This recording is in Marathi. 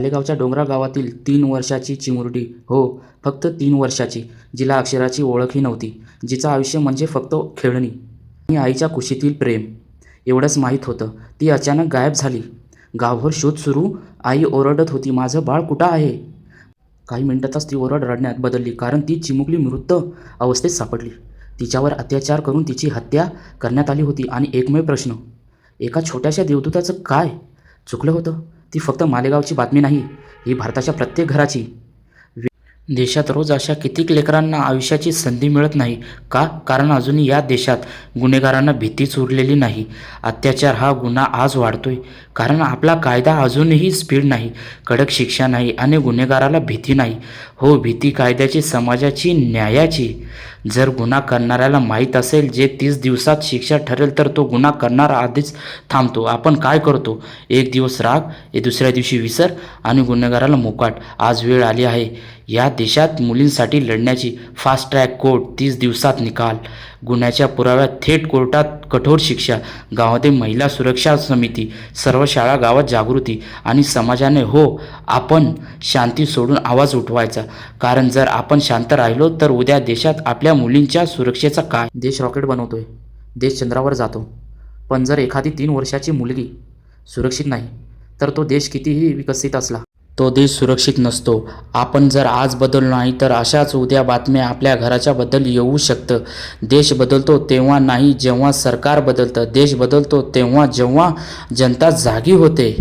मालेगावच्या डोंगराळ गावातील 3 वर्षाची चिमुरडी, हो फक्त 3 वर्षाची, जिला अक्षराची ओळखही नव्हती, जिचं आयुष्य म्हणजे फक्त खेळणी आणि आईच्या कुशीतील प्रेम एवढंच माहीत होतं, ती अचानक गायब झाली. गावभर शोध सुरू. आई ओरडत होती, माझं बाळ कुठं आहे? काही मिनिटातच ती ओरड रडण्यात बदलली, कारण ती चिमुकली मृत अवस्थेत सापडली. तिच्यावर अत्याचार करून तिची हत्या करण्यात आली होती. आणि एकमेव प्रश्न, एका छोट्याशा देवदूताचं काय चुकलं होतं? ती फक्त मालेगावची बातमी नाही, ही भारताच्या प्रत्येक घराची. देशात रोज अशा कित्येक लेकरांना आयुष्याची संधी मिळत नाही का? कारण अजूनही या देशात गुन्हेगारांना भीतीच उरलेली नाही. अत्याचार हा गुन्हा आज वाढतोय कारण आपला कायदा अजूनही स्पीड नाही, कडक शिक्षा नाही आणि गुन्हेगाराला भीती नाही. हो, भीती कायद्याची, समाजाची, न्यायाची. जर गुन्हा करणाऱ्याला माहीत असेल जे 30 दिवसात शिक्षा ठरेल, तर तो गुन्हा करणारा आधीच थांबतो. आपण काय करतो? एक दिवस राग, दुसऱ्या दिवशी विसर आणि गुन्हेगाराला मोकाट. आज वेळ आली आहे या देशात मुलींसाठी लढण्याची. फास्ट ट्रॅक कोर्ट, 30 दिवसात निकाल. गुन्ह्याच्या पुराव्यात थेट कोर्टात कठोर शिक्षा. गावामध्ये महिला सुरक्षा समिती, सर्व शाळा गावात जागृती आणि समाजाने हो, आपण शांती सोडून आवाज उठवायचा. कारण जर आपण शांत राहिलो तर उद्या देशात आपल्या मुलींच्या सुरक्षेचा काय? देश रॉकेट बनवतोय, देश चंद्रावर जातो, पण जर एखादी 3 वर्षाची मुलगी सुरक्षित नाही, तर तो देश कितीही विकसित असला तो देश सुरक्षित नसतो. आपण जर आज बदललो नाही तर अशाच उद्या बातम्या आपल्या घराच्या बद्दल येऊ शकतं. देश बदलतो तेव्हा नाही जेव्हा सरकार बदलतं. देश बदलतो तेव्हा जेव्हा जनता जागी होते.